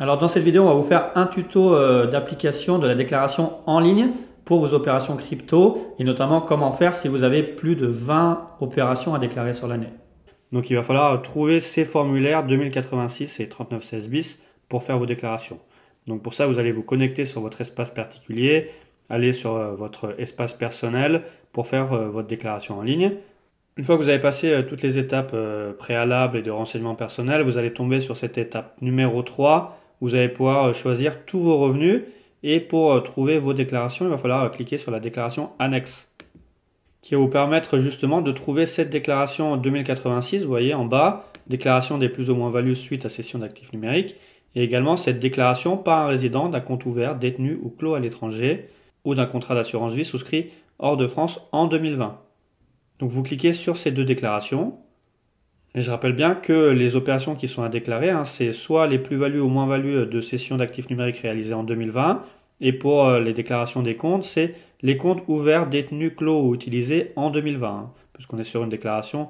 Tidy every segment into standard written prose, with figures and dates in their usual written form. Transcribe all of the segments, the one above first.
Alors dans cette vidéo, on va vous faire un tuto d'application de la déclaration en ligne pour vos opérations crypto et notamment comment faire si vous avez plus de 20 opérations à déclarer sur l'année. Donc il va falloir trouver ces formulaires 2086 et 3916 bis pour faire vos déclarations. Donc pour ça, vous allez vous connecter sur votre espace particulier, aller sur votre espace personnel pour faire votre déclaration en ligne. Une fois que vous avez passé toutes les étapes préalables et de renseignements personnels, vous allez tomber sur cette étape numéro 3. Vous allez pouvoir choisir tous vos revenus et pour trouver vos déclarations, il va falloir cliquer sur la déclaration annexe qui va vous permettre justement de trouver cette déclaration 2086, vous voyez en bas, déclaration des plus ou moins values suite à cession d'actifs numériques et également cette déclaration par un résident d'un compte ouvert, détenu ou clos à l'étranger ou d'un contrat d'assurance vie souscrit hors de France en 2020. Donc vous cliquez sur ces deux déclarations. Et je rappelle bien que les opérations qui sont à déclarer, c'est soit les plus-values ou moins-values de cession d'actifs numériques réalisées en 2020, et pour les déclarations des comptes, c'est les comptes ouverts, détenus, clos ou utilisés en 2020, puisqu'on est sur une déclaration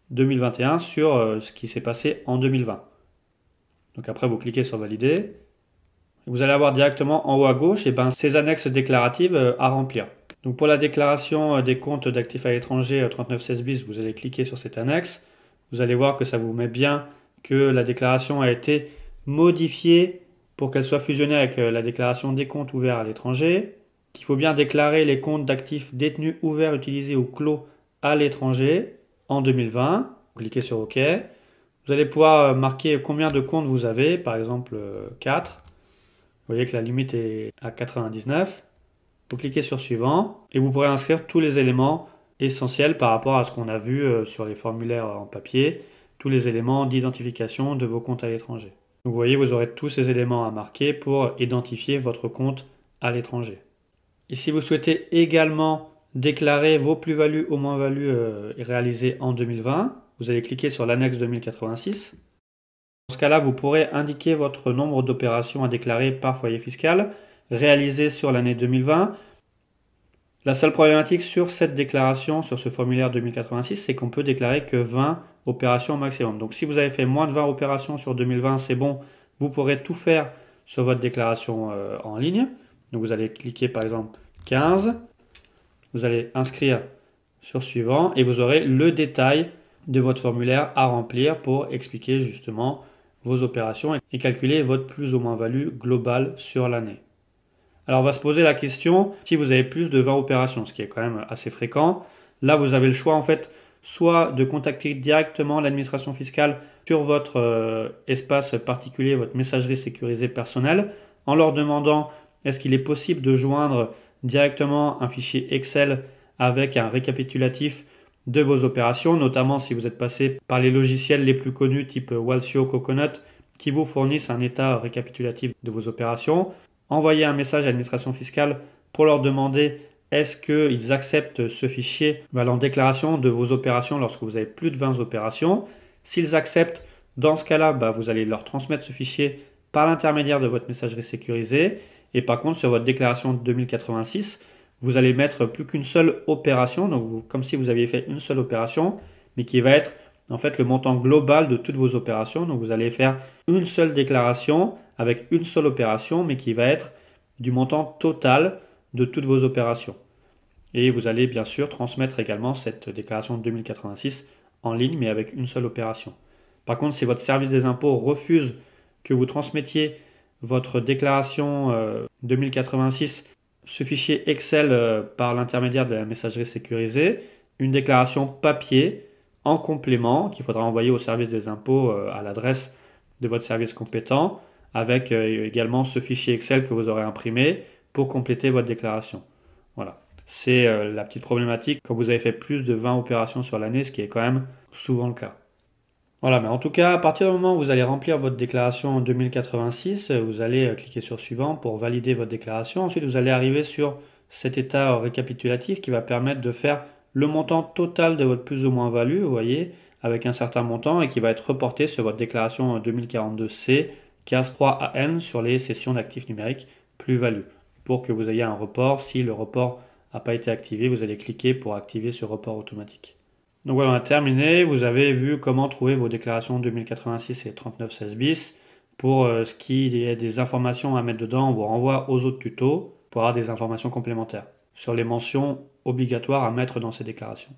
2021 sur ce qui s'est passé en 2020. Donc après, vous cliquez sur Valider. Vous allez avoir directement en haut à gauche ces annexes déclaratives à remplir. Donc pour la déclaration des comptes d'actifs à l'étranger 3916 bis, vous allez cliquer sur cette annexe. Vous allez voir que ça vous met bien que la déclaration a été modifiée pour qu'elle soit fusionnée avec la déclaration des comptes ouverts à l'étranger, qu'il faut bien déclarer les comptes d'actifs détenus, ouverts, utilisés ou clos à l'étranger en 2020. Vous cliquez sur OK. Vous allez pouvoir marquer combien de comptes vous avez, par exemple 4. Vous voyez que la limite est à 99. Vous cliquez sur Suivant et vous pourrez inscrire tous les éléments essentiels par rapport à ce qu'on a vu sur les formulaires en papier, tous les éléments d'identification de vos comptes à l'étranger. Donc vous voyez, vous aurez tous ces éléments à marquer pour identifier votre compte à l'étranger. Et si vous souhaitez également déclarer vos plus-values ou moins-values réalisées en 2020, vous allez cliquer sur l'annexe 2086. Dans ce cas-là, vous pourrez indiquer votre nombre d'opérations à déclarer par foyer fiscal réalisées sur l'année 2020. La seule problématique sur cette déclaration, sur ce formulaire 2086, c'est qu'on peut déclarer que 20 opérations au maximum. Donc si vous avez fait moins de 20 opérations sur 2020, c'est bon, vous pourrez tout faire sur votre déclaration en ligne. Donc vous allez cliquer par exemple 15, vous allez inscrire sur Suivant et vous aurez le détail de votre formulaire à remplir pour expliquer justement vos opérations et calculer votre plus ou moins value globale sur l'année. Alors on va se poser la question, si vous avez plus de 20 opérations, ce qui est quand même assez fréquent, là vous avez le choix en fait, soit de contacter directement l'administration fiscale sur votre espace particulier, votre messagerie sécurisée personnelle, en leur demandant est-ce qu'il est possible de joindre directement un fichier Excel avec un récapitulatif de vos opérations, notamment si vous êtes passé par les logiciels les plus connus type Walsio, Coconut, qui vous fournissent un état récapitulatif de vos opérations. Envoyer un message à l'administration fiscale pour leur demander est-ce qu'ils acceptent ce fichier en déclaration de vos opérations lorsque vous avez plus de 20 opérations. S'ils acceptent, dans ce cas-là, vous allez leur transmettre ce fichier par l'intermédiaire de votre messagerie sécurisée. Et par contre, sur votre déclaration 2086, vous allez mettre plus qu'une seule opération, donc comme si vous aviez fait une seule opération, mais qui va être en fait le montant global de toutes vos opérations. Donc vous allez faire une seule déclaration avec une seule opération, mais qui va être du montant total de toutes vos opérations. Et vous allez bien sûr transmettre également cette déclaration 2086 en ligne, mais avec une seule opération. Par contre, si votre service des impôts refuse que vous transmettiez votre déclaration 2086, ce fichier Excel par l'intermédiaire de la messagerie sécurisée, une déclaration papier en complément qu'il faudra envoyer au service des impôts à l'adresse de votre service compétent, avec également ce fichier Excel que vous aurez imprimé pour compléter votre déclaration. Voilà, c'est la petite problématique quand vous avez fait plus de 20 opérations sur l'année, ce qui est quand même souvent le cas. Voilà, mais en tout cas, à partir du moment où vous allez remplir votre déclaration en 2086, vous allez cliquer sur Suivant pour valider votre déclaration. Ensuite, vous allez arriver sur cet état récapitulatif qui va permettre de faire le montant total de votre plus ou moins value, vous voyez, avec un certain montant et qui va être reporté sur votre déclaration 2042C, CAS 3AN sur les cessions d'actifs numériques plus-value. Pour que vous ayez un report, si le report n'a pas été activé, vous allez cliquer pour activer ce report automatique. Donc voilà, on a terminé. Vous avez vu comment trouver vos déclarations 2086 et 3916 bis. Pour ce qui est des informations à mettre dedans, on vous renvoie aux autres tutos pour avoir des informations complémentaires sur les mentions obligatoires à mettre dans ces déclarations.